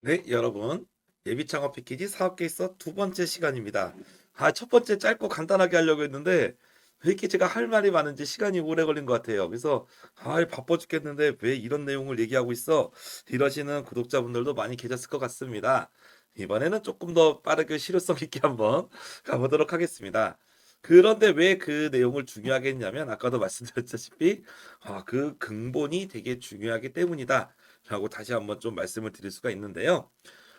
네, 여러분. 예비 창업 패키지 사업 케이스 두 번째 시간입니다. 첫 번째 짧고 간단하게 하려고 했는데 왜 이렇게 제가 할 말이 많은지 시간이 오래 걸린 것 같아요. 그래서 바빠 죽겠는데 왜 이런 내용을 얘기하고 있어? 이러시는 구독자분들도 많이 계셨을 것 같습니다. 이번에는 조금 더 빠르게 실효성 있게 한번 가보도록 하겠습니다. 그런데 왜 그 내용을 중요하게 했냐면 아까도 말씀드렸다시피 그 근본이 되게 중요하기 때문이다. 라고 다시 한번 좀 말씀을 드릴 수가 있는데요.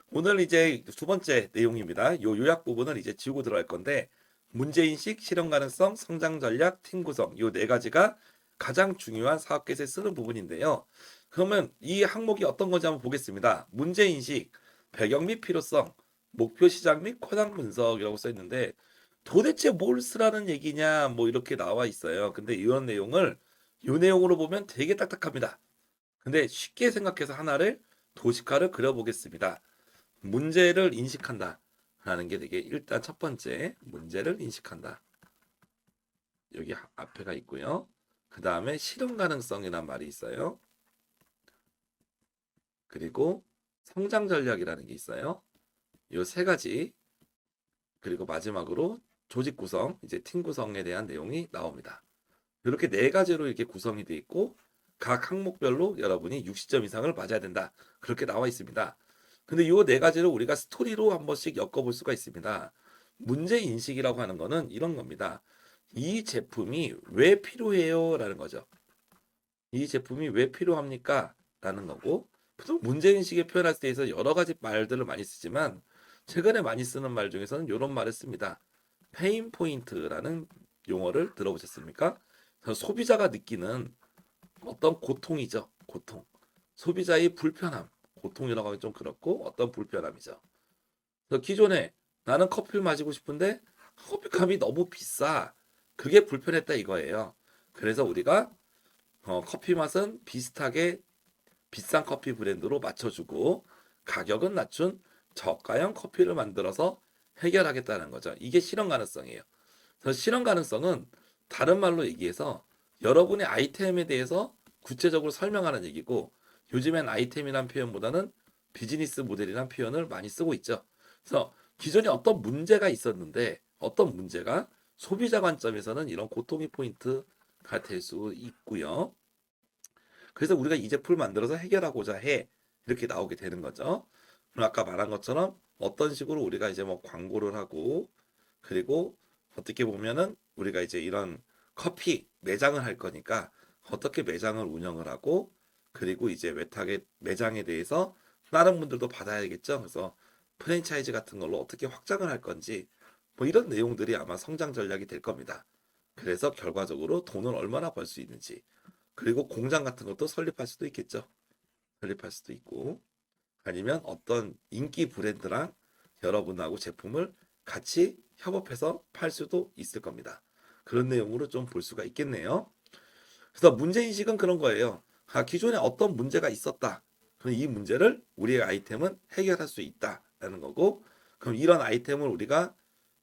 오늘 이제 두 번째 내용입니다. 요 요약 부분을 이제 지우고 들어갈 건데 문제인식, 실현 가능성, 성장 전략, 팀 구성 요 네 가지가 가장 중요한 사업 계획에 쓰는 부분인데요. 그러면 이 항목이 어떤 건지 한번 보겠습니다. 문제인식, 배경 및 필요성, 목표 시장 및 현황 분석이라고 써 있는데 도대체 뭘 쓰라는 얘기냐 뭐 이렇게 나와 있어요. 근데 이런 내용을 요 내용으로 보면 되게 딱딱합니다. 근데 쉽게 생각해서 하나를 도식화를 그려보겠습니다. 문제를 인식한다. 라는 게 되게 일단 첫 번째 문제를 인식한다. 여기 앞에가 있고요. 그 다음에 실현 가능성이란 말이 있어요. 그리고 성장 전략이라는 게 있어요. 이 세 가지. 그리고 마지막으로 조직 구성, 이제 팀 구성에 대한 내용이 나옵니다. 이렇게 네 가지로 이렇게 구성이 되어 있고 각 항목별로 여러분이 60점 이상을 맞아야 된다. 그렇게 나와 있습니다. 근데 이 네 가지를 우리가 스토리로 한 번씩 엮어볼 수가 있습니다. 문제 인식이라고 하는 거는 이런 겁니다. 이 제품이 왜 필요해요? 라는 거죠. 이 제품이 왜 필요합니까? 라는 거고 보통 문제 인식에 표현할 때 있어서 여러 가지 말들을 많이 쓰지만 최근에 많이 쓰는 말 중에서는 이런 말을 씁니다. 페인 포인트라는 용어를 들어보셨습니까? 소비자가 느끼는 어떤 고통이죠. 고통. 소비자의 불편함. 고통이라고 하기 좀 그렇고 어떤 불편함이죠. 그래서 기존에 나는 커피를 마시고 싶은데 커피값이 너무 비싸. 그게 불편했다 이거예요. 그래서 우리가 커피 맛은 비슷하게 비싼 커피 브랜드로 맞춰주고 가격은 낮춘 저가형 커피를 만들어서 해결하겠다는 거죠. 이게 실현 가능성이에요. 그래서 실현 가능성은 다른 말로 얘기해서 여러분의 아이템에 대해서 구체적으로 설명하는 얘기고 요즘엔 아이템이란 표현보다는 비즈니스 모델이란 표현을 많이 쓰고 있죠. 그래서 기존에 어떤 문제가 있었는데 어떤 문제가 소비자 관점에서는 이런 고통의 포인트가 될 수 있고요. 그래서 우리가 이 제품을 만들어서 해결하고자 해. 이렇게 나오게 되는 거죠. 그럼 아까 말한 것처럼 어떤 식으로 우리가 이제 뭐 광고를 하고 그리고 어떻게 보면은 우리가 이제 이런 커피 매장을 할 거니까 어떻게 매장을 운영을 하고 그리고 이제 외탁의 매장에 대해서 다른 분들도 받아야겠죠. 그래서 프랜차이즈 같은 걸로 어떻게 확장을 할 건지 뭐 이런 내용들이 아마 성장 전략이 될 겁니다. 그래서 결과적으로 돈을 얼마나 벌 수 있는지 그리고 공장 같은 것도 설립할 수도 있겠죠. 설립할 수도 있고 아니면 어떤 인기 브랜드랑 여러분하고 제품을 같이 협업해서 팔 수도 있을 겁니다. 그런 내용으로 좀 볼 수가 있겠네요. 그래서 문제인식은 그런 거예요. 기존에 어떤 문제가 있었다. 그럼 이 문제를 우리의 아이템은 해결할 수 있다라는 거고, 그럼 이런 아이템을 우리가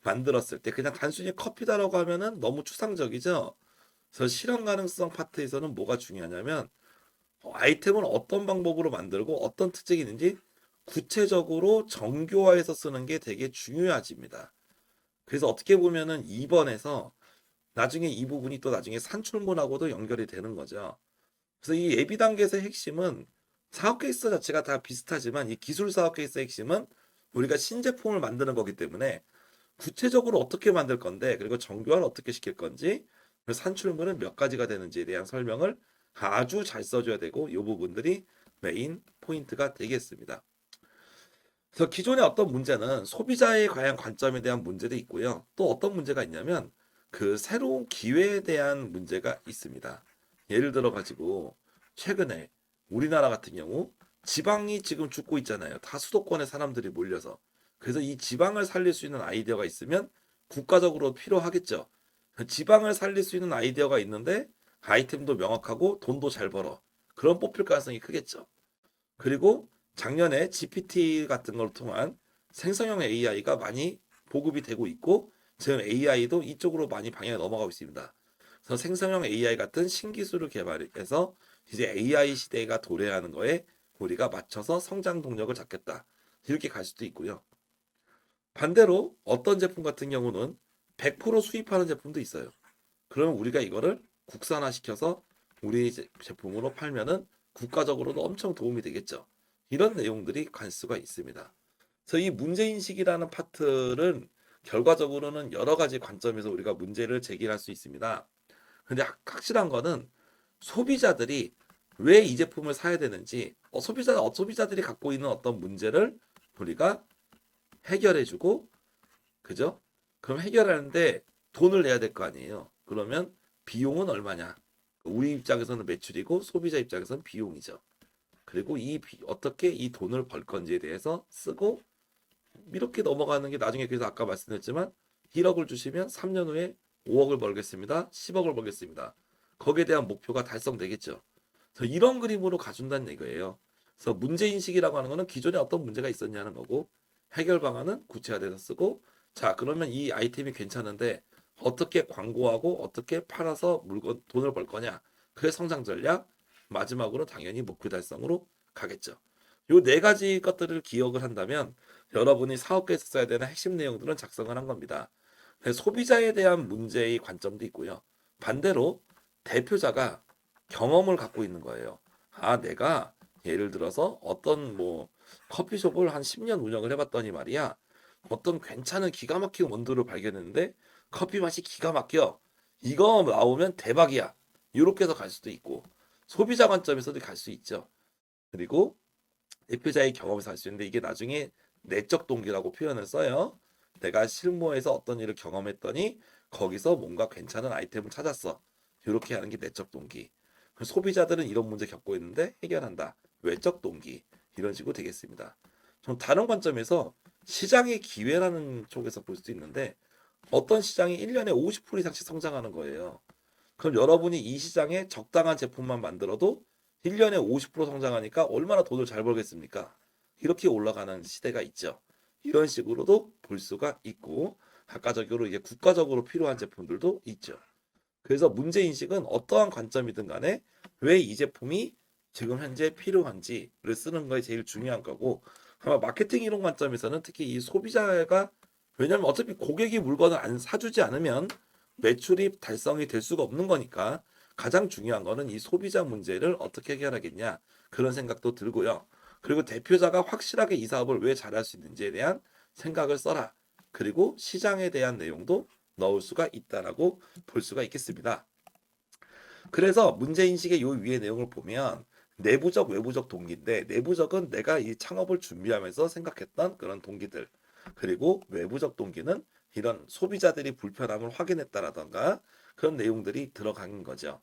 만들었을 때 그냥 단순히 커피다라고 하면은 너무 추상적이죠. 그래서 실현 가능성 파트에서는 뭐가 중요하냐면 아이템을 어떤 방법으로 만들고 어떤 특징이 있는지 구체적으로 정교화해서 쓰는 게 되게 중요해집니다. 그래서 어떻게 보면은 2번에서 나중에 이 부분이 또 나중에 산출문하고도 연결이 되는 거죠. 그래서 이 예비 단계에서의 핵심은 사업 케이스 자체가 다 비슷하지만 이 기술 사업 케이스의 핵심은 우리가 신제품을 만드는 거기 때문에 구체적으로 어떻게 만들 건데 그리고 정교화를 어떻게 시킬 건지 그리고 산출물은 몇 가지가 되는지에 대한 설명을 아주 잘 써줘야 되고 이 부분들이 메인 포인트가 되겠습니다. 그래서 기존의 어떤 문제는 소비자의 과연 관점에 대한 문제도 있고요. 또 어떤 문제가 있냐면 그 새로운 기회에 대한 문제가 있습니다. 예를 들어 가지고 최근에 우리나라 같은 경우 지방이 지금 죽고 있잖아요. 다 수도권에 사람들이 몰려서. 그래서 이 지방을 살릴 수 있는 아이디어가 있으면 국가적으로 필요하겠죠. 지방을 살릴 수 있는 아이디어가 있는데 아이템도 명확하고 돈도 잘 벌어. 그런 뽑힐 가능성이 크겠죠. 그리고 작년에 GPT 같은 걸 통한 생성형 AI가 많이 보급이 되고 있고 지금 AI도 이쪽으로 많이 방향이 넘어가고 있습니다. 그래서 생성형 AI 같은 신기술을 개발해서 이제 AI 시대가 도래하는 거에 우리가 맞춰서 성장 동력을 잡겠다. 이렇게 갈 수도 있고요. 반대로 어떤 제품 같은 경우는 100% 수입하는 제품도 있어요. 그러면 우리가 이거를 국산화시켜서 우리 제품으로 팔면은 국가적으로도 엄청 도움이 되겠죠. 이런 내용들이 갈 수가 있습니다. 그래서 이 문제인식이라는 파트는 결과적으로는 여러 가지 관점에서 우리가 문제를 제기할 수 있습니다. 근데 확실한 거는 소비자들이 왜 이 제품을 사야 되는지, 소비자들이 갖고 있는 어떤 문제를 우리가 해결해주고, 그죠? 그럼 해결하는데 돈을 내야 될 거 아니에요. 그러면 비용은 얼마냐? 우리 입장에서는 매출이고 소비자 입장에서는 비용이죠. 그리고 어떻게 이 돈을 벌 건지에 대해서 쓰고 이렇게 넘어가는 게 나중에 그래서 아까 말씀드렸지만 1억을 주시면 3년 후에 5억을 벌겠습니다. 10억을 벌겠습니다. 거기에 대한 목표가 달성되겠죠. 그래서 이런 그림으로 가준다는 얘기예요. 그래서 문제인식이라고 하는 거는 기존에 어떤 문제가 있었냐는 거고 해결 방안은 구체화돼서 쓰고 자 그러면 이 아이템이 괜찮은데 어떻게 광고하고 어떻게 팔아서 돈을 벌 거냐 그게 성장 전략 마지막으로 당연히 목표 달성으로 가겠죠. 요 네 가지 것들을 기억을 한다면 여러분이 사업계에서 써야 되는 핵심 내용들은 작성을 한 겁니다. 소비자에 대한 문제의 관점도 있고요. 반대로 대표자가 경험을 갖고 있는 거예요. 아, 내가 예를 들어서 어떤 뭐 커피숍을 한 10년 운영을 해봤더니 말이야. 어떤 괜찮은 기가 막힌 원두를 발견했는데 커피 맛이 기가 막혀. 이거 나오면 대박이야. 이렇게 해서 갈 수도 있고 소비자 관점에서도 갈 수 있죠. 그리고 대표자의 경험에서 할 수 있는데 이게 나중에 내적 동기라고 표현을 써요. 내가 실무에서 어떤 일을 경험했더니 거기서 뭔가 괜찮은 아이템을 찾았어. 이렇게 하는 게 내적 동기. 소비자들은 이런 문제 겪고 있는데 해결한다. 외적 동기. 이런 식으로 되겠습니다. 좀 다른 관점에서 시장의 기회라는 쪽에서 볼 수 있는데 어떤 시장이 1년에 50% 이상씩 성장하는 거예요. 그럼 여러분이 이 시장에 적당한 제품만 만들어도 1년에 50% 성장하니까 얼마나 돈을 잘 벌겠습니까? 이렇게 올라가는 시대가 있죠. 이런 식으로도 볼 수가 있고 각가적으로 이제 국가적으로 필요한 제품들도 있죠. 그래서 문제 인식은 어떠한 관점이든 간에 왜 이 제품이 지금 현재 필요한지를 쓰는 거에 제일 중요한 거고 아마 마케팅 이론 관점에서는 특히 이 소비자가 왜냐하면 어차피 고객이 물건을 안 사주지 않으면 매출이 달성이 될 수가 없는 거니까 가장 중요한 거는 이 소비자 문제를 어떻게 해결하겠냐 그런 생각도 들고요. 그리고 대표자가 확실하게 이 사업을 왜 잘할 수 있는지에 대한 생각을 써라. 그리고 시장에 대한 내용도 넣을 수가 있다라고 볼 수가 있겠습니다. 그래서 문제인식의 요 위의 내용을 보면 내부적, 외부적 동기인데 내부적은 내가 이 창업을 준비하면서 생각했던 그런 동기들 그리고 외부적 동기는 이런 소비자들이 불편함을 확인했다라던가 그런 내용들이 들어간 거죠.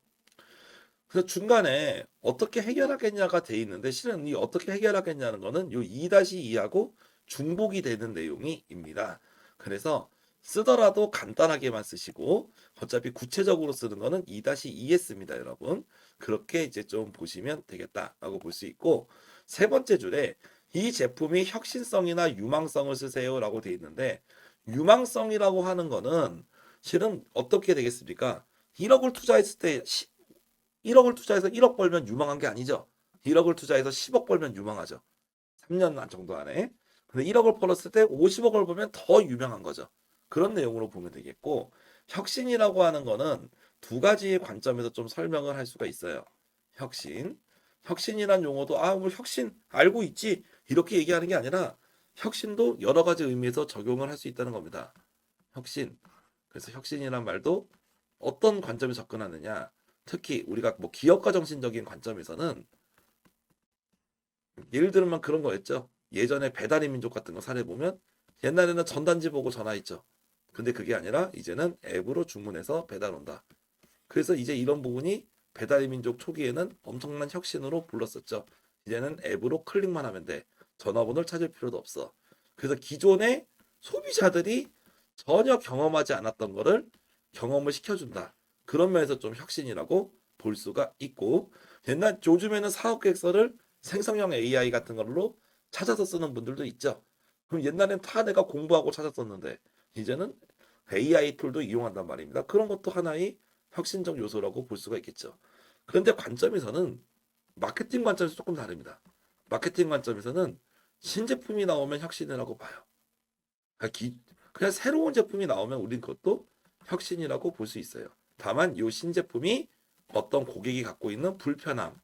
그래서 중간에 어떻게 해결하겠냐가 돼 있는데 실은 이 어떻게 해결하겠냐는 거는 요 2-2하고 중복이 되는 내용이입니다. 그래서 쓰더라도 간단하게만 쓰시고 어차피 구체적으로 쓰는 거는 2-2에 씁니다, 여러분. 그렇게 이제 좀 보시면 되겠다라고 볼 수 있고 세 번째 줄에 이 제품이 혁신성이나 유망성을 쓰세요라고 돼 있는데 유망성이라고 하는 거는 실은 어떻게 되겠습니까? 1억을 투자했을 때 1억을 투자해서 1억 벌면 유망한 게 아니죠. 1억을 투자해서 10억 벌면 유망하죠. 3년 정도 안에. 근데 1억을 벌었을 때 50억을 벌면 더 유명한 거죠. 그런 내용으로 보면 되겠고 혁신이라고 하는 거는 두 가지의 관점에서 좀 설명을 할 수가 있어요. 혁신. 혁신이란 용어도 뭐 혁신 알고 있지 이렇게 얘기하는 게 아니라 혁신도 여러 가지 의미에서 적용을 할 수 있다는 겁니다. 혁신. 그래서 혁신이란 말도 어떤 관점에 접근하느냐. 특히 우리가 뭐 기업가 정신적인 관점에서는 예를 들면 그런 거였죠. 예전에 배달의 민족 같은 거 사례 보면 옛날에는 전단지 보고 전화했죠. 근데 그게 아니라 이제는 앱으로 주문해서 배달 온다. 그래서 이제 이런 부분이 배달의 민족 초기에는 엄청난 혁신으로 불렀었죠. 이제는 앱으로 클릭만 하면 돼. 전화번호를 찾을 필요도 없어. 그래서 기존의 소비자들이 전혀 경험하지 않았던 거를 경험을 시켜준다. 그런 면에서 좀 혁신이라고 볼 수가 있고 요즘에는 사업 계획서를 생성형 AI 같은 걸로 찾아서 쓰는 분들도 있죠. 그럼 옛날엔 다 내가 공부하고 찾았었는데 이제는 AI 툴도 이용한단 말입니다. 그런 것도 하나의 혁신적 요소라고 볼 수가 있겠죠. 그런데 관점에서는 마케팅 관점에서 조금 다릅니다. 마케팅 관점에서는 신제품이 나오면 혁신이라고 봐요. 그냥 새로운 제품이 나오면 우린 그것도 혁신이라고 볼 수 있어요. 다만 이 신제품이 어떤 고객이 갖고 있는 불편함,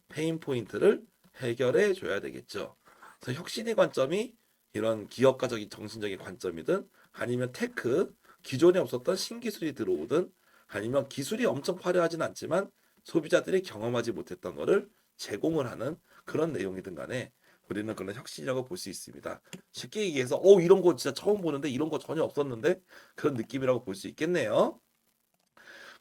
페인 포인트를 해결해 줘야 되겠죠. 그래서 혁신의 관점이 이런 기업가적인 정신적인 관점이든 아니면 테크, 기존에 없었던 신기술이 들어오든 아니면 기술이 엄청 화려하진 않지만 소비자들이 경험하지 못했던 거를 제공을 하는 그런 내용이든 간에 우리는 그런 혁신이라고 볼 수 있습니다. 쉽게 얘기해서 이런 거 진짜 처음 보는데 이런 거 전혀 없었는데 그런 느낌이라고 볼 수 있겠네요.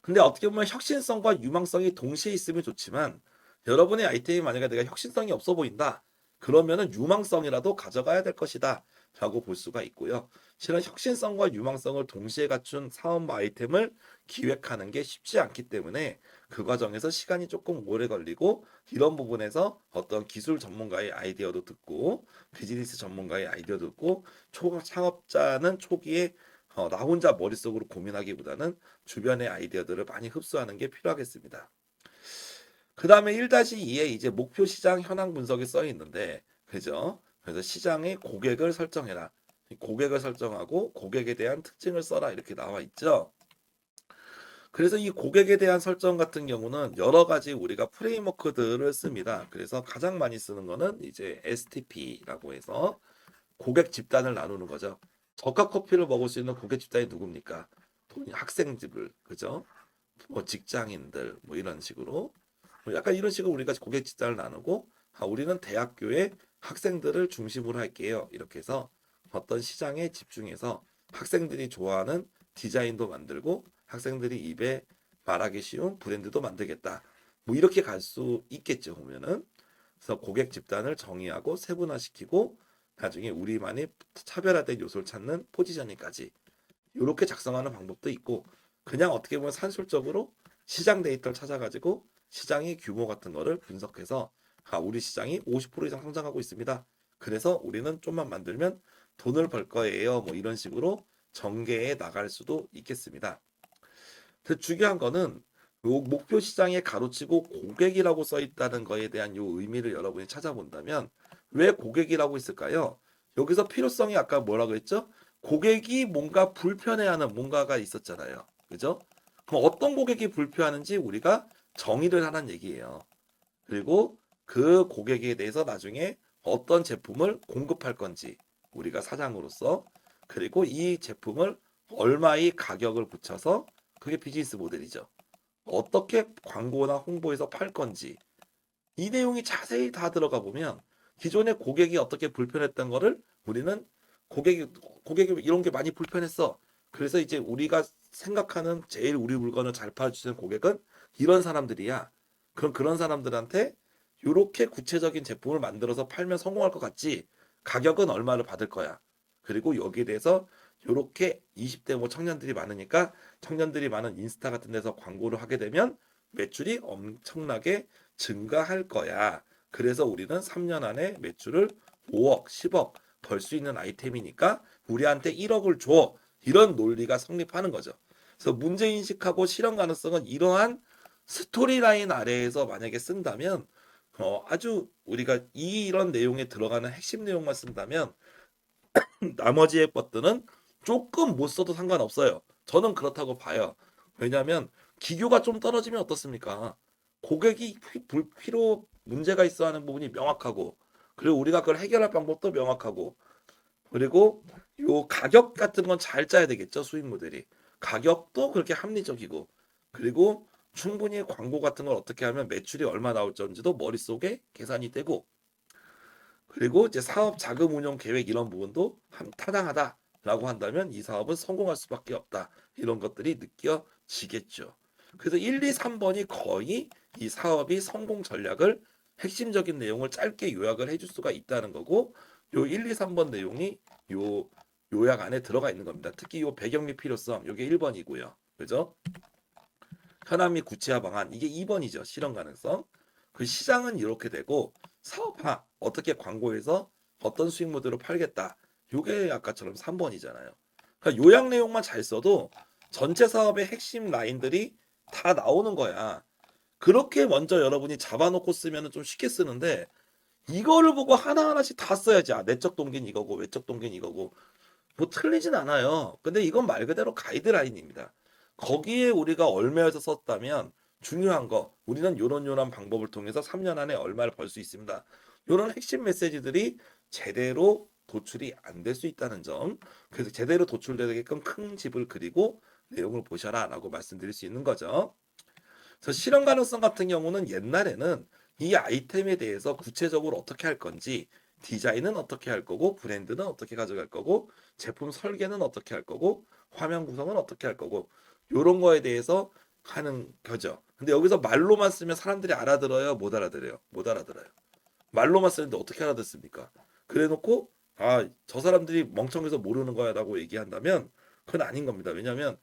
근데 어떻게 보면 혁신성과 유망성이 동시에 있으면 좋지만 여러분의 아이템이 만약에 내가 혁신성이 없어 보인다. 그러면은 유망성이라도 가져가야 될 것이다. 라고 볼 수가 있고요. 실은 혁신성과 유망성을 동시에 갖춘 사업 아이템을 기획하는 게 쉽지 않기 때문에 그 과정에서 시간이 조금 오래 걸리고 이런 부분에서 어떤 기술 전문가의 아이디어도 듣고 비즈니스 전문가의 아이디어도 듣고 창업자는 초기에 나 혼자 머릿속으로 고민하기보다는 주변의 아이디어들을 많이 흡수하는 게 필요하겠습니다. 그 다음에 1-2에 이제 목표 시장 현황 분석이 써 있는데, 그죠? 그래서 시장의 고객을 설정해라. 고객을 설정하고 고객에 대한 특징을 써라. 이렇게 나와 있죠. 그래서 이 고객에 대한 설정 같은 경우는 여러 가지 우리가 프레임워크들을 씁니다. 그래서 가장 많이 쓰는 거는 이제 STP라고 해서 고객 집단을 나누는 거죠. 저가 커피를 먹을 수 있는 고객 집단이 누굽니까? 학생들, 그죠? 뭐 직장인들, 뭐 이런 식으로. 뭐 약간 이런 식으로 우리가 고객 집단을 나누고, 우리는 대학교의 학생들을 중심으로 할게요. 이렇게 해서 어떤 시장에 집중해서 학생들이 좋아하는 디자인도 만들고, 학생들이 입에 말하기 쉬운 브랜드도 만들겠다. 뭐 이렇게 갈 수 있겠죠, 보면은. 그래서 고객 집단을 정의하고 세분화시키고 나중에 우리만의 차별화된 요소를 찾는 포지셔닝까지 이렇게 작성하는 방법도 있고 그냥 어떻게 보면 산술적으로 시장 데이터를 찾아가지고 시장의 규모 같은 거를 분석해서 우리 시장이 50% 이상 성장하고 있습니다. 그래서 우리는 좀만 만들면 돈을 벌 거예요. 뭐 이런 식으로 전개해 나갈 수도 있겠습니다. 그 중요한 거는 요 목표 시장에 가로치고 고객이라고 써 있다는 거에 대한 요 의미를 여러분이 찾아본다면 왜 고객이라고 있을까요? 여기서 필요성이 아까 뭐라고 했죠? 고객이 뭔가 불편해하는 뭔가가 있었잖아요. 그죠? 그럼 어떤 고객이 불편한지 우리가 정의를 하는 얘기예요. 그리고 그 고객에 대해서 나중에 어떤 제품을 공급할 건지 우리가 사장으로서 그리고 이 제품을 얼마의 가격을 붙여서 그게 비즈니스 모델이죠. 어떻게 광고나 홍보에서 팔 건지 이 내용이 자세히 다 들어가 보면 기존의 고객이 어떻게 불편했던 거를 우리는 고객이 이런 게 많이 불편했어. 그래서 이제 우리가 생각하는 제일 우리 물건을 잘 팔아주는 고객은 이런 사람들이야. 그럼 그런 사람들한테 이렇게 구체적인 제품을 만들어서 팔면 성공할 것 같지. 가격은 얼마를 받을 거야. 그리고 여기에 대해서 이렇게 20대 뭐 청년들이 많으니까 청년들이 많은 인스타 같은 데서 광고를 하게 되면 매출이 엄청나게 증가할 거야. 그래서 우리는 3년 안에 매출을 5억, 10억 벌 수 있는 아이템이니까 우리한테 1억을 줘. 이런 논리가 성립하는 거죠. 그래서 문제 인식하고 실현 가능성은 이러한 스토리라인 아래에서 만약에 쓴다면 아주 우리가 이런 내용에 들어가는 핵심 내용만 쓴다면 나머지의 것들은 조금 못 써도 상관없어요. 저는 그렇다고 봐요. 왜냐하면 기교가 좀 떨어지면 어떻습니까? 고객이 불필요 문제가 있어 하는 부분이 명확하고 그리고 우리가 그걸 해결할 방법도 명확하고 그리고 요 가격 같은 건 잘 짜야 되겠죠. 수익 모델이. 가격도 그렇게 합리적이고 그리고 충분히 광고 같은 걸 어떻게 하면 매출이 얼마 나올지도 머릿속에 계산이 되고 그리고 이제 사업 자금 운용 계획 이런 부분도 타당하다라고 한다면 이 사업은 성공할 수밖에 없다. 이런 것들이 느껴지겠죠. 그래서 1, 2, 3번이 거의 이 사업이 성공 전략을 핵심적인 내용을 짧게 요약을 해줄 수가 있다는 거고 요 1, 2, 3번 내용이 요 요약 안에 들어가 있는 겁니다. 특히 요 배경 및 필요성 요게 1번이고요. 그죠? 현황 및 구체화 방안 이게 2번이죠. 실현 가능성. 그 시장은 이렇게 되고 사업화 어떻게 광고해서 어떤 수익 모델로 팔겠다. 요게 아까처럼 3번이잖아요. 그러니까 요약 내용만 잘 써도 전체 사업의 핵심 라인들이 다 나오는 거야. 그렇게 먼저 여러분이 잡아놓고 쓰면 좀 쉽게 쓰는데 이거를 보고 하나하나씩 다 써야지. 아, 내적 동기는 이거고 외적 동기는 이거고. 뭐 틀리진 않아요. 근데 이건 말 그대로 가이드라인입니다. 거기에 우리가 얽매여서 썼다면 중요한 거 우리는 요런 방법을 통해서 3년 안에 얼마를 벌 수 있습니다. 요런 핵심 메시지들이 제대로 도출이 안 될 수 있다는 점. 그래서 제대로 도출되게끔 큰 집을 그리고 내용을 보셔라라고 말씀드릴 수 있는 거죠. 그래서 실현 가능성 같은 경우는 옛날에는 이 아이템에 대해서 구체적으로 어떻게 할 건지 디자인은 어떻게 할 거고 브랜드는 어떻게 가져갈 거고 제품 설계는 어떻게 할 거고 화면 구성은 어떻게 할 거고 요런 거에 대해서 하는 거죠. 근데 여기서 말로만 쓰면 사람들이 알아들어요? 못 알아들어요? 못 알아들어요. 말로만 쓰는데 어떻게 알아듣습니까? 그래 놓고 아, 저 사람들이 멍청해서 모르는 거야라고 얘기한다면 그건 아닌 겁니다. 왜냐하면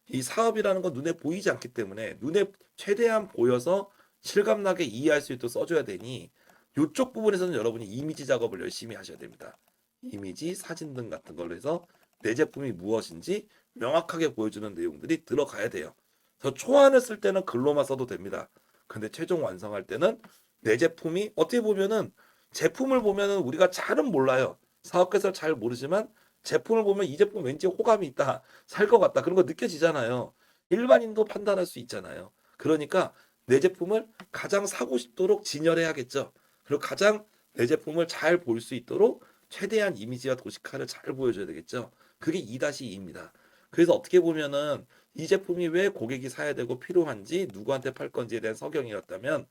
이 사업이라는 건 눈에 보이지 않기 때문에 눈에 최대한 보여서 실감나게 이해할 수 있도록 써줘야 되니 이쪽 부분에서는 여러분이 이미지 작업을 열심히 하셔야 됩니다. 이미지, 사진 등 같은 걸로 해서 내 제품이 무엇인지 명확하게 보여주는 내용들이 들어가야 돼요. 저 초안을 쓸 때는 글로만 써도 됩니다. 근데 최종 완성할 때는 내 제품이 어떻게 보면은 제품을 보면은 우리가 잘은 몰라요. 사업계에서 잘 모르지만 제품을 보면 이 제품 왠지 호감이 있다, 살 것 같다 그런 거 느껴지잖아요. 일반인도 판단할 수 있잖아요. 그러니까 내 제품을 가장 사고 싶도록 진열해야겠죠. 그리고 가장 내 제품을 잘 볼 수 있도록 최대한 이미지와 도식화를 잘 보여줘야 되겠죠. 그게 2-2입니다. 그래서 어떻게 보면은 이 제품이 왜 고객이 사야 되고 필요한지 누구한테 팔 건지에 대한 서경이었다면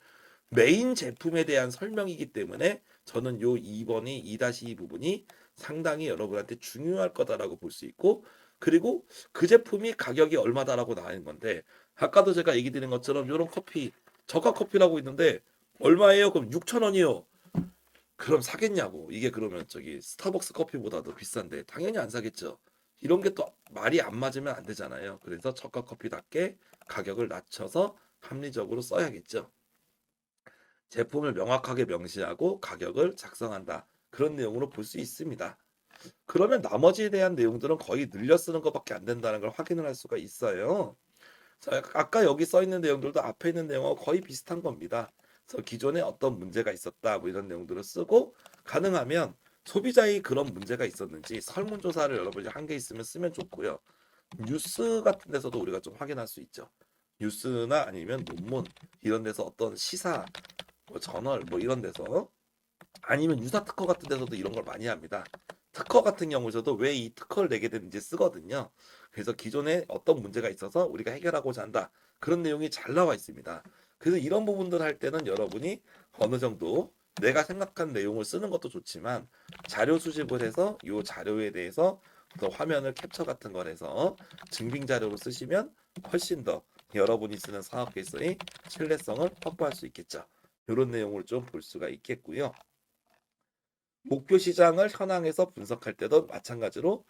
메인 제품에 대한 설명이기 때문에 저는 요 2번이 2-2 부분이 상당히 여러분한테 중요할 거다라고 볼 수 있고 그리고 그 제품이 가격이 얼마다라고 나와 있는 건데 아까도 제가 얘기 드린 것처럼 요런 커피 저가 커피라고 있는데 얼마예요? 그럼 6,000원이요. 그럼 사겠냐고. 이게 그러면 저기 스타벅스 커피보다도 비싼데 당연히 안 사겠죠. 이런 게 또 말이 안 맞으면 안 되잖아요. 그래서 저가 커피답게 가격을 낮춰서 합리적으로 써야겠죠. 제품을 명확하게 명시하고 가격을 작성한다. 그런 내용으로 볼 수 있습니다. 그러면 나머지에 대한 내용들은 거의 늘려 쓰는 것밖에 안 된다는 걸 확인을 할 수가 있어요. 자, 아까 여기 써 있는 내용들도 앞에 있는 내용하고 거의 비슷한 겁니다. 그래서 기존에 어떤 문제가 있었다 뭐 이런 내용들을 쓰고 가능하면 소비자의 그런 문제가 있었는지 설문조사를 여러분이 한 개 있으면 쓰면 좋고요. 뉴스 같은 데서도 우리가 좀 확인할 수 있죠. 뉴스나 아니면 논문 이런 데서 어떤 시사 뭐 저널 뭐 이런 데서 아니면 유사 특허 같은 데서도 이런 걸 많이 합니다. 특허 같은 경우에서도 왜 이 특허를 내게 됐는지 쓰거든요. 그래서 기존에 어떤 문제가 있어서 우리가 해결하고자 한다. 그런 내용이 잘 나와 있습니다. 그래서 이런 부분들 할 때는 여러분이 어느 정도 내가 생각한 내용을 쓰는 것도 좋지만 자료 수집을 해서 이 자료에 대해서 또 화면을 캡처 같은 걸 해서 증빙 자료로 쓰시면 훨씬 더 여러분이 쓰는 사업 계획서의 신뢰성을 확보할 수 있겠죠. 이런 내용을 좀 볼 수가 있겠고요. 목표 시장을 현황에서 분석할 때도 마찬가지로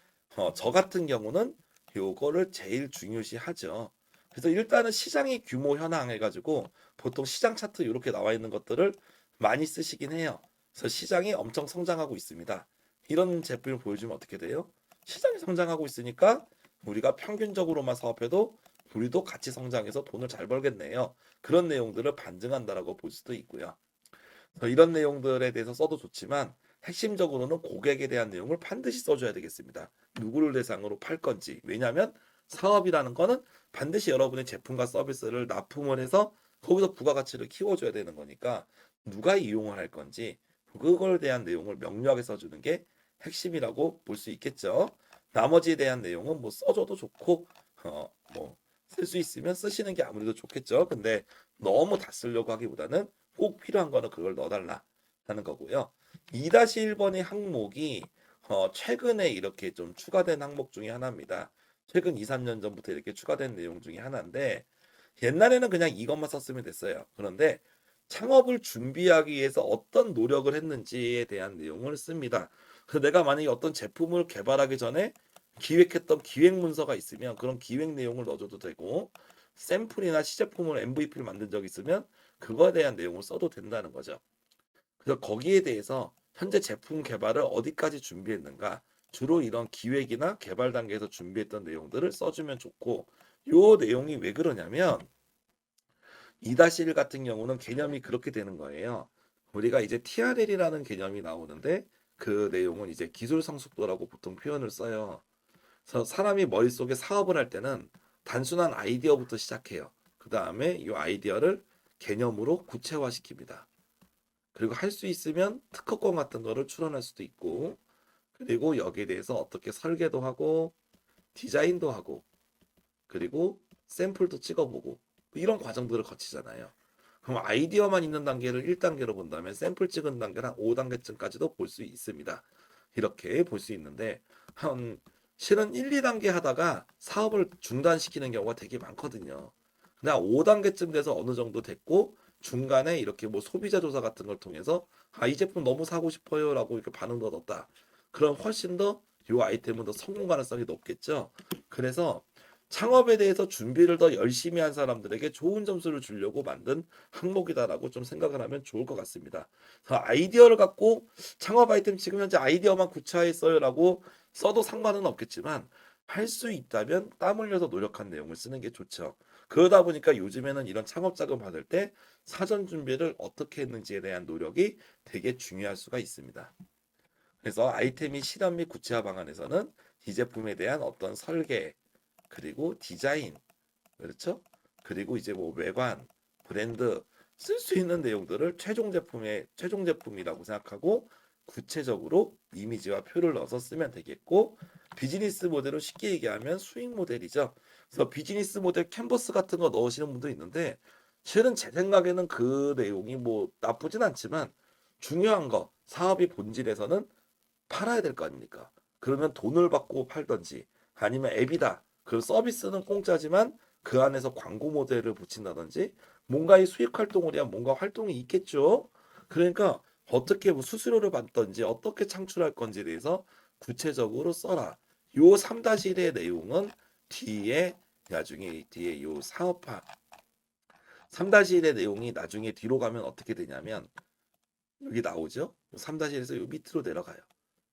저 같은 경우는 요거를 제일 중요시하죠. 그래서 일단은 시장의 규모 현황 해가지고 보통 시장 차트 이렇게 나와 있는 것들을 많이 쓰시긴 해요. 그래서 시장이 엄청 성장하고 있습니다. 이런 제품을 보여주면 어떻게 돼요? 시장이 성장하고 있으니까 우리가 평균적으로만 사업해도 우리도 같이 성장해서 돈을 잘 벌겠네요. 그런 내용들을 반증한다라고 볼 수도 있고요. 이런 내용들에 대해서 써도 좋지만 핵심적으로는 고객에 대한 내용을 반드시 써줘야 되겠습니다. 누구를 대상으로 팔 건지. 왜냐하면 사업이라는 거는 반드시 여러분의 제품과 서비스를 납품을 해서 거기서 부가가치를 키워줘야 되는 거니까 누가 이용을 할 건지 그거에 대한 내용을 명료하게 써주는 게 핵심이라고 볼 수 있겠죠. 나머지에 대한 내용은 뭐 써줘도 좋고 뭐 쓸 수 있으면 쓰시는 게 아무래도 좋겠죠. 근데 너무 다 쓰려고 하기보다는 꼭 필요한 거는 그걸 넣어달라 하는 거고요. 2-1번의 항목이 최근에 이렇게 좀 추가된 항목 중에 하나입니다. 최근 2-3년 전부터 이렇게 추가된 내용 중에 하나인데 옛날에는 그냥 이것만 썼으면 됐어요. 그런데 창업을 준비하기 위해서 어떤 노력을 했는지에 대한 내용을 씁니다. 그래서 내가 만약에 어떤 제품을 개발하기 전에 기획했던 기획 문서가 있으면 그런 기획 내용을 넣어줘도 되고 샘플이나 시제품을 MVP를 만든 적이 있으면 그거에 대한 내용을 써도 된다는 거죠. 그래서 거기에 대해서 현재 제품 개발을 어디까지 준비했는가 주로 이런 기획이나 개발 단계에서 준비했던 내용들을 써주면 좋고 요 내용이 왜 그러냐면 2-1 같은 경우는 개념이 그렇게 되는 거예요. 우리가 이제 TRL이라는 개념이 나오는데 그 내용은 이제 기술 성숙도라고 보통 표현을 써요. 그래서 사람이 머릿속에 사업을 할 때는 단순한 아이디어부터 시작해요. 그 다음에 이 아이디어를 개념으로 구체화시킵니다. 그리고 할 수 있으면 특허권 같은 거를 출원할 수도 있고, 그리고 여기에 대해서 어떻게 설계도 하고, 디자인도 하고, 그리고 샘플도 찍어보고, 이런 과정들을 거치잖아요. 그럼 아이디어만 있는 단계를 1단계로 본다면 샘플 찍은 단계를 한 5단계쯤까지도 볼 수 있습니다. 이렇게 볼 수 있는데 한 실은 1, 2단계 하다가 사업을 중단시키는 경우가 되게 많거든요. 근데 한 5단계쯤 돼서 어느 정도 됐고 중간에 이렇게 뭐 소비자 조사 같은 걸 통해서 아, 이 제품 너무 사고 싶어요라고 이렇게 반응도 얻었다. 그럼 훨씬 더 이 아이템은 더 성공 가능성이 높겠죠. 그래서 창업에 대해서 준비를 더 열심히 한 사람들에게 좋은 점수를 주려고 만든 항목이다라고 좀 생각을 하면 좋을 것 같습니다. 그래서 아이디어를 갖고 창업 아이템 지금 현재 아이디어만 구체화했어요라고 써도 상관은 없겠지만 할 수 있다면 땀 흘려서 노력한 내용을 쓰는 게 좋죠. 그러다 보니까 요즘에는 이런 창업 자금 받을 때 사전 준비를 어떻게 했는지에 대한 노력이 되게 중요할 수가 있습니다. 그래서 아이템이 실현 및 구체화 방안에서는 이 제품에 대한 어떤 설계, 그리고 디자인, 그렇죠? 그리고 이제 뭐 외관, 브랜드 쓸 수 있는 내용들을 최종 제품이라고 생각하고 구체적으로 이미지와 표를 넣어서 쓰면 되겠고 비즈니스 모델을 쉽게 얘기하면 수익 모델이죠. 그래서 비즈니스 모델 캔버스 같은 거 넣으시는 분도 있는데 실은 제 생각에는 그 내용이 뭐 나쁘진 않지만 중요한 거 사업의 본질에서는 팔아야 될 거 아닙니까? 그러면 돈을 받고 팔던지 아니면 앱이다. 그 서비스는 공짜지만 그 안에서 광고 모델을 붙인다든지 뭔가 이 수익 활동을 위한 뭔가 활동이 있겠죠. 그러니까 어떻게 뭐 수수료를 받던지 어떻게 창출할 건지에 대해서 구체적으로 써라. 요 3-1의 내용은 뒤에 나중에 뒤에 요 사업화 3-1의 내용이 나중에 뒤로 가면 어떻게 되냐면 여기 나오죠. 3-1에서 요 밑으로 내려가요.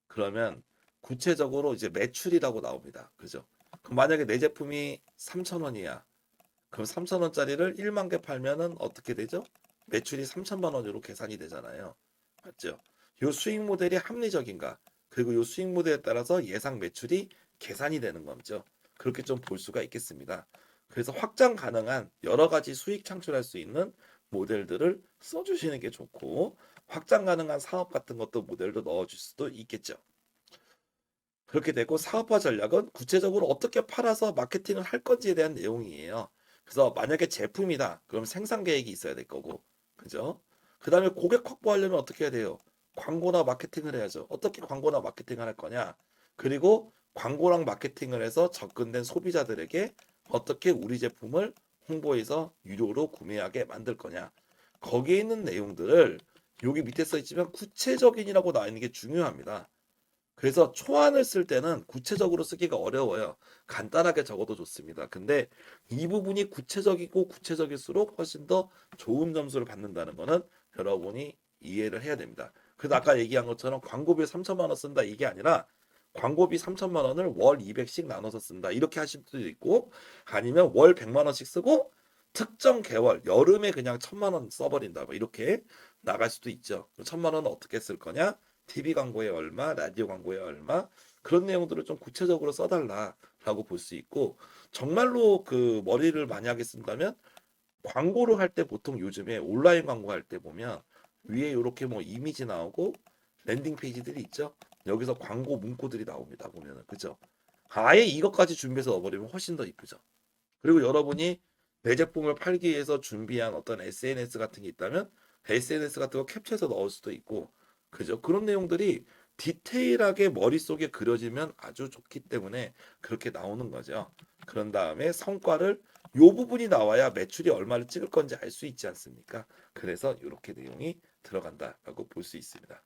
그러면 구체적으로 이제 매출이라고 나옵니다. 그죠? 그럼 만약에 내 제품이 3,000원이야. 그럼 3,000원짜리를 1만 개 팔면은 어떻게 되죠? 매출이 3천만 원으로 계산이 되잖아요. 맞죠? 요 수익 모델이 합리적인가? 그리고 요 수익 모델에 따라서 예상 매출이 계산이 되는 거죠. 그렇게 좀 볼 수가 있겠습니다. 그래서 확장 가능한 여러 가지 수익 창출할 수 있는 모델들을 써주시는 게 좋고 확장 가능한 사업 같은 것도 모델도 넣어줄 수도 있겠죠. 그렇게 되고 사업화 전략은 구체적으로 어떻게 팔아서 마케팅을 할 건지에 대한 내용이에요. 그래서 만약에 제품이다. 그럼 생산 계획이 있어야 될 거고. 그죠? 그다음에 고객 확보하려면 어떻게 해야 돼요? 광고나 마케팅을 해야죠. 어떻게 광고나 마케팅을 할 거냐? 그리고 광고랑 마케팅을 해서 접근된 소비자들에게 어떻게 우리 제품을 홍보해서 유료로 구매하게 만들 거냐? 거기에 있는 내용들을 여기 밑에 써 있지만 구체적인이라고 나와 있는 게 중요합니다. 그래서 초안을 쓸 때는 구체적으로 쓰기가 어려워요. 간단하게 적어도 좋습니다. 근데 이 부분이 구체적이고 구체적일수록 훨씬 더 좋은 점수를 받는다는 거는 여러분이 이해를 해야 됩니다. 그래서 아까 얘기한 것처럼 광고비 3천만 원 쓴다 이게 아니라 광고비 3천만 원을 월 200씩 나눠서 쓴다. 이렇게 하실 수도 있고 아니면 월 100만 원씩 쓰고 특정 개월 여름에 그냥 1,000만 원 써버린다. 뭐 이렇게 나갈 수도 있죠. 1,000만 원은 어떻게 쓸 거냐? TV 광고에 얼마, 라디오 광고에 얼마 그런 내용들을 좀 구체적으로 써달라라고 볼 수 있고 정말로 그 머리를 만약에 쓴다면 광고를 할 때 보통 요즘에 온라인 광고 할 때 보면 위에 이렇게 뭐 이미지 나오고 랜딩 페이지들이 있죠. 여기서 광고 문구들이 나옵니다. 보면은 그죠? 아예 이것까지 준비해서 넣어버리면 훨씬 더 이쁘죠. 그리고 여러분이 내 제품을 팔기 위해서 준비한 어떤 SNS 같은 게 있다면 SNS 같은 거 캡처해서 넣을 수도 있고 그죠? 그런 내용들이 디테일하게 머릿속에 그려지면 아주 좋기 때문에 그렇게 나오는 거죠. 그런 다음에 성과를 요 부분이 나와야 매출이 얼마를 찍을 건지 알 수 있지 않습니까? 그래서 이렇게 내용이 들어간다라고 볼 수 있습니다.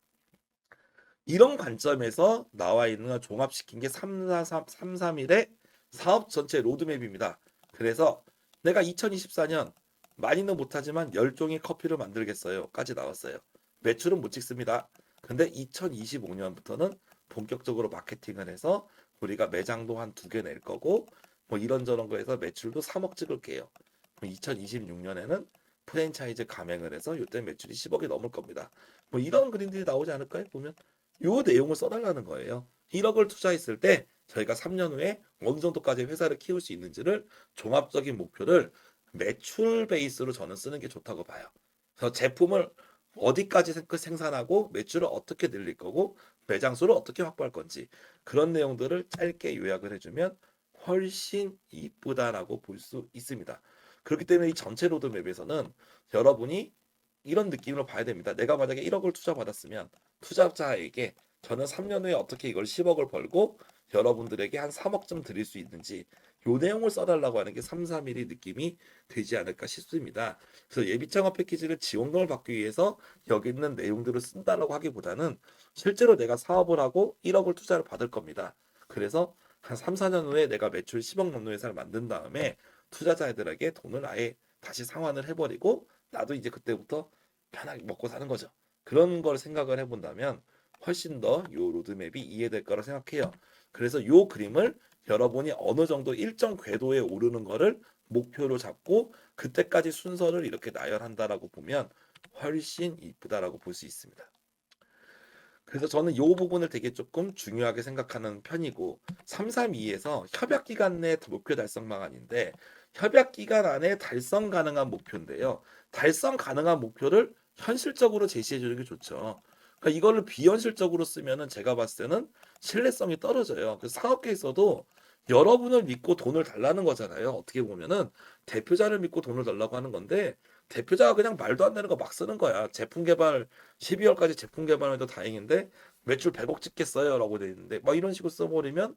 이런 관점에서 나와 있는 걸 종합시킨 게 331의 사업 전체 로드맵입니다. 그래서 내가 2024년 많이는 못하지만 10종의 커피를 만들겠어요.까지 나왔어요. 매출은 못 찍습니다. 근데 2025년부터는 본격적으로 마케팅을 해서 우리가 매장도 한 2개 낼 거고 뭐 이런저런 거에서 매출도 3억 찍을게요. 2026년에는 프랜차이즈 가맹을 해서 이때 매출이 10억이 넘을 겁니다. 뭐 이런 그림들이 나오지 않을까요? 보면 요 내용을 써달라는 거예요. 1억을 투자했을 때 저희가 3년 후에 어느 정도까지 회사를 키울 수 있는지를 종합적인 목표를 매출 베이스로 저는 쓰는 게 좋다고 봐요. 그래서 제품을 어디까지 생산하고 매출을 어떻게 늘릴 거고 매장 수를 어떻게 확보할 건지 그런 내용들을 짧게 요약을 해주면 훨씬 이쁘다라고 볼 수 있습니다. 그렇기 때문에 이 전체 로드맵에서는 여러분이 이런 느낌으로 봐야 됩니다. 내가 만약에 1억을 투자받았으면 투자자에게 저는 3년 후에 어떻게 이걸 10억을 벌고 여러분들에게 한 3억쯤 드릴 수 있는지 요 내용을 써달라고 하는 게 3, 4mm 느낌이 되지 않을까 싶습니다. 그래서 예비 창업 패키지를 지원금을 받기 위해서 여기 있는 내용들을 쓴다라고 하기보다는 실제로 내가 사업을 하고 1억을 투자를 받을 겁니다. 그래서 한 3, 4년 후에 내가 매출 10억 넘는 회사를 만든 다음에 투자자들에게 돈을 아예 다시 상환을 해버리고 나도 이제 그때부터 편하게 먹고 사는 거죠. 그런 걸 생각을 해본다면 훨씬 더 요 로드맵이 이해될 거라 생각해요. 그래서 요 그림을 여러분이 어느 정도 일정 궤도에 오르는 거를 목표로 잡고 그때까지 순서를 이렇게 나열한다라고 보면 훨씬 이쁘다라고 볼 수 있습니다. 그래서 저는 요 부분을 되게 조금 중요하게 생각하는 편이고 332에서 협약 기간 내 목표 달성 방안인데 협약 기간 안에 달성 가능한 목표인데요. 달성 가능한 목표를 현실적으로 제시해 주는 게 좋죠. 그러니까 이거를 비현실적으로 쓰면은 제가 봤을 때는 신뢰성이 떨어져요. 그 사업 계에서도 여러분을 믿고 돈을 달라는 거잖아요. 어떻게 보면은 대표자를 믿고 돈을 달라고 하는 건데 대표자가 그냥 말도 안 되는 거 막 쓰는 거야. 제품 개발 12월까지 제품 개발해도 다행인데 매출 100억 찍겠어요라고 돼 있는데 막 이런 식으로 써버리면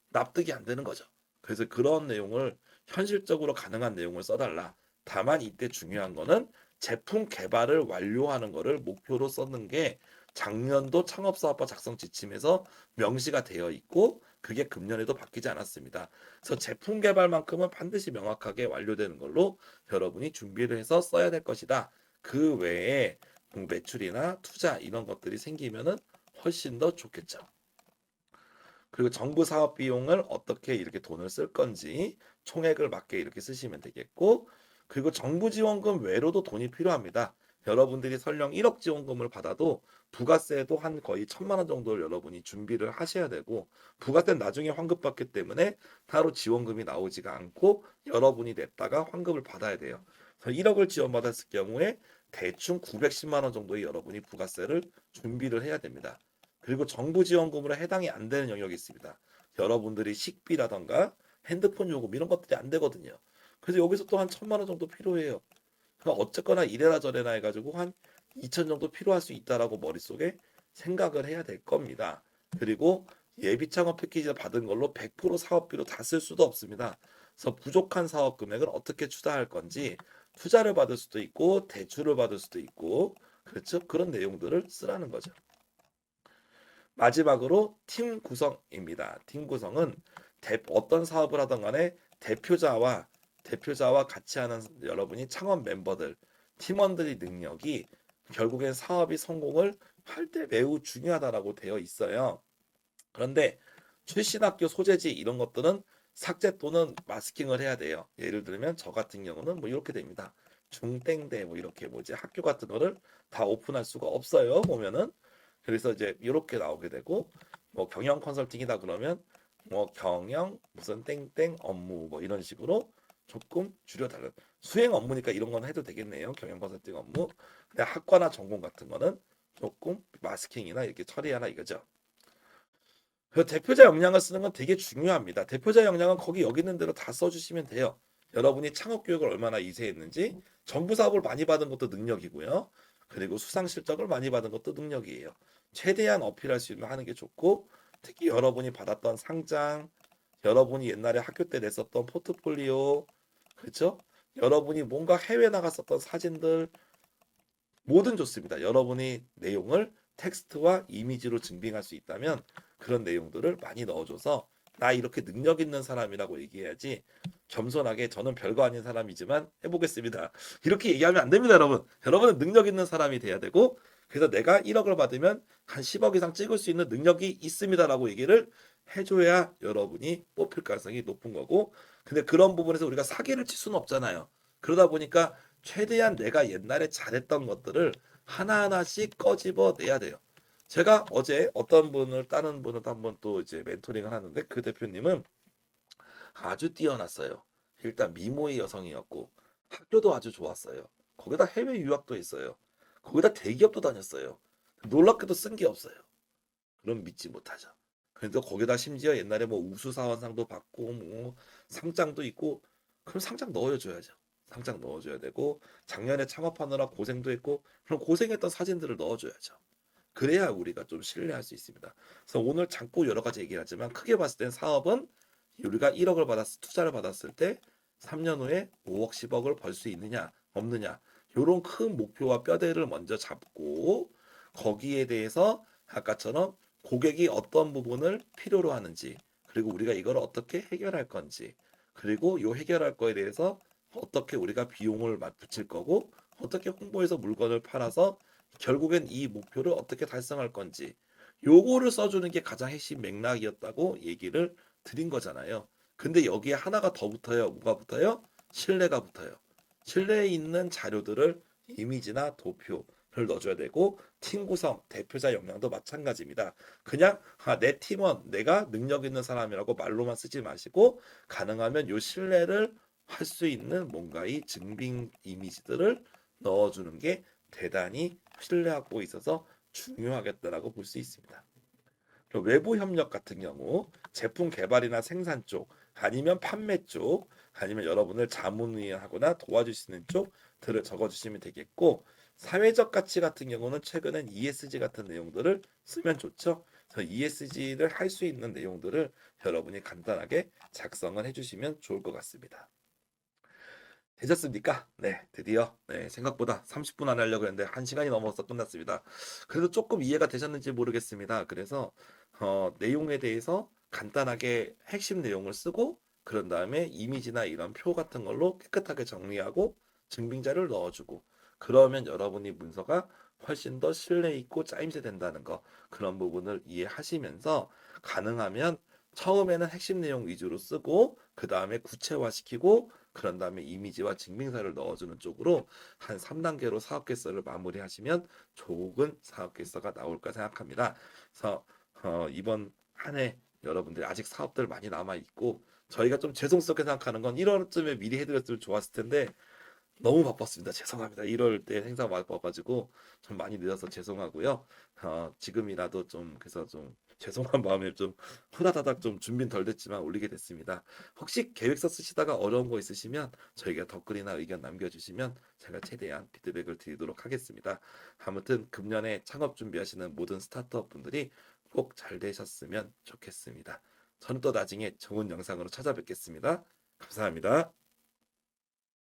납득이 안 되는 거죠. 그래서 그런 내용을 현실적으로 가능한 내용을 써달라. 다만 이때 중요한 거는 제품 개발을 완료하는 거를 목표로 썼는 게 작년도 창업사업화 작성 지침에서 명시가 되어 있고 그게 금년에도 바뀌지 않았습니다. 그래서 제품 개발만큼은 반드시 명확하게 완료되는 걸로 여러분이 준비를 해서 써야 될 것이다. 그 외에 매출이나 투자 이런 것들이 생기면은 훨씬 더 좋겠죠. 그리고 정부 사업 비용을 어떻게 이렇게 돈을 쓸 건지 총액을 맞게 이렇게 쓰시면 되겠고, 그리고 정부 지원금 외로도 돈이 필요합니다. 여러분들이 설령 1억 지원금을 받아도 부가세도 한 거의 1,000만 원 정도를 여러분이 준비를 하셔야 되고, 부가세는 나중에 환급받기 때문에 따로 지원금이 나오지가 않고 여러분이 냈다가 환급을 받아야 돼요. 그래서 1억을 지원받았을 경우에 대충 910만 원 정도의 여러분이 부가세를 준비를 해야 됩니다. 그리고 정부 지원금으로 해당이 안 되는 영역이 있습니다. 여러분들이 식비라던가 핸드폰 요금 이런 것들이 안 되거든요. 그래서 여기서 또 한 1,000만 원 정도 필요해요. 그러니까 어쨌거나 이래라 저래라 해가지고 한 2천 정도 필요할 수 있다라고 머릿속에 생각을 해야 될 겁니다. 그리고 예비 창업 패키지 받은 걸로 100% 사업비로 다 쓸 수도 없습니다. 그래서 부족한 사업 금액을 어떻게 추가할 건지 투자를 받을 수도 있고 대출을 받을 수도 있고 그렇죠? 그런 내용들을 쓰라는 거죠. 마지막으로 팀 구성입니다. 팀 구성은 어떤 사업을 하던 간에 대표자와 같이 하는 여러분이 창업 멤버들, 팀원들의 능력이 결국엔 사업이 성공을 할 때 매우 중요하다라고 되어 있어요. 그런데 출신 학교 소재지 이런 것들은 삭제 또는 마스킹을 해야 돼요. 예를 들면 저 같은 경우는 뭐 이렇게 됩니다. 중땡대 뭐 이렇게 뭐지 학교 같은 거를 다 오픈할 수가 없어요. 보면은 그래서 이제 이렇게 나오게 되고 뭐 경영 컨설팅이다 그러면 뭐 경영 무슨 땡땡 업무 뭐 이런 식으로 조금 줄여달라. 수행 업무니까 이런 건 해도 되겠네요. 경영 컨설팅 업무. 근데 학과나 전공 같은 거는 조금 마스킹이나 이렇게 처리하나 이거죠. 그 대표자 역량을 쓰는 건 되게 중요합니다. 대표자 역량은 거기 여기 있는 대로 다 써주시면 돼요. 여러분이 창업 교육을 얼마나 이세했는지, 정부 사업을 많이 받은 것도 능력이고요. 그리고 수상 실적을 많이 받은 것도 능력이에요. 최대한 어필할 수 있는 하는 게 좋고, 특히 여러분이 받았던 상장, 여러분이 옛날에 학교 때 냈었던 포트폴리오, 그렇죠? 여러분이 뭔가 해외 나갔었던 사진들, 뭐든 좋습니다. 여러분이 내용을 텍스트와 이미지로 증빙할 수 있다면 그런 내용들을 많이 넣어줘서 나 이렇게 능력 있는 사람이라고 얘기해야지 겸손하게 저는 별거 아닌 사람이지만 해보겠습니다. 이렇게 얘기하면 안 됩니다, 여러분. 여러분은 능력 있는 사람이 돼야 되고 그래서 내가 1억을 받으면 한 10억 이상 찍을 수 있는 능력이 있습니다라고 얘기를 해줘야 여러분이 뽑힐 가능성이 높은 거고 근데 그런 부분에서 우리가 사기를 칠 수는 없잖아요. 그러다 보니까 최대한 내가 옛날에 잘했던 것들을 하나하나씩 꺼집어 내야 돼요. 제가 어제 어떤 분을 다른 분을 한번 또 이제 멘토링을 하는데 그 대표님은 아주 뛰어났어요. 일단 미모의 여성이었고 학교도 아주 좋았어요. 거기다 해외 유학도 했어요. 거기다 대기업도 다녔어요. 놀랍게도 쓴 게 없어요. 그럼 믿지 못하죠. 그래도 거기다 심지어 옛날에 뭐 우수사원상도 받고 뭐 상장도 있고 그럼 상장 넣어줘야죠. 상장 넣어줘야 되고 작년에 창업하느라 고생도 했고 그럼 고생했던 사진들을 넣어줘야죠. 그래야 우리가 좀 신뢰할 수 있습니다. 그래서 오늘 자꾸 여러 가지 얘기를 하지만 크게 봤을 땐 사업은 우리가 1억을 투자를 받았을 때 3년 후에 5억, 10억을 벌 수 있느냐, 없느냐. 요런 큰 목표와 뼈대를 먼저 잡고 거기에 대해서 아까처럼 고객이 어떤 부분을 필요로 하는지, 그리고 우리가 이걸 어떻게 해결할 건지, 그리고 요 해결할 거에 대해서 어떻게 우리가 비용을 붙일 거고, 어떻게 홍보해서 물건을 팔아서 결국엔 이 목표를 어떻게 달성할 건지, 요거를 써주는 게 가장 핵심 맥락이었다고 얘기를 드린 거잖아요. 근데 여기에 하나가 더 붙어요. 뭐가 붙어요? 신뢰가 붙어요. 신뢰 있는 자료들을 이미지나 도표를 넣어줘야 되고 팀 구성, 대표자 역량도 마찬가지입니다. 그냥 내 팀원, 내가 능력 있는 사람이라고 말로만 쓰지 마시고 가능하면 요 신뢰를 할 수 있는 뭔가 이 증빙 이미지들을 넣어주는 게 대단히 신뢰 확보에 있어서 중요하겠다라고 볼 수 있습니다. 외부 협력 같은 경우 제품 개발이나 생산 쪽 아니면 판매 쪽 아니면 여러분을 자문위하거나 도와주시는 쪽들을 적어주시면 되겠고 사회적 가치 같은 경우는 최근엔 ESG 같은 내용들을 쓰면 좋죠. 그래서 ESG를 할 수 있는 내용들을 여러분이 간단하게 작성을 해주시면 좋을 것 같습니다. 되셨습니까? 네, 드디어 생각보다 30분 안에 하려고 했는데 1시간이 넘어서 끝났습니다. 그래도 조금 이해가 되셨는지 모르겠습니다. 그래서 내용에 대해서 간단하게 핵심 내용을 쓰고 그런 다음에 이미지나 이런 표 같은 걸로 깨끗하게 정리하고 증빙자를 넣어주고 그러면 여러분이 문서가 훨씬 더 신뢰 있고 짜임새 된다는 거 그런 부분을 이해하시면서 가능하면 처음에는 핵심 내용 위주로 쓰고 그 다음에 구체화시키고 그런 다음에 이미지와 증빙사를 넣어주는 쪽으로 한 3단계로 사업 개설을 마무리하시면 좋은 사업 개설가 나올까 생각합니다. 그래서 이번 한 해 여러분들 아직 사업들 많이 남아 있고 저희가 좀 죄송스럽게 생각하는 건 1월쯤에 미리 해드렸으면 좋았을 텐데 너무 바빴습니다. 죄송합니다. 1월 때 행사 바빠가지고 좀 많이 늦어서 죄송하고요. 지금이라도 좀 그래서 좀 죄송한 마음에 좀 후다다닥 좀 준비는 덜 됐지만 올리게 됐습니다. 혹시 계획서 쓰시다가 어려운 거 있으시면 저희가 댓글이나 의견 남겨주시면 제가 최대한 피드백을 드리도록 하겠습니다. 아무튼 금년에 창업 준비하시는 모든 스타트업 분들이 꼭 잘 되셨으면 좋겠습니다. 저는 또 나중에 좋은 영상으로 찾아뵙겠습니다. 감사합니다.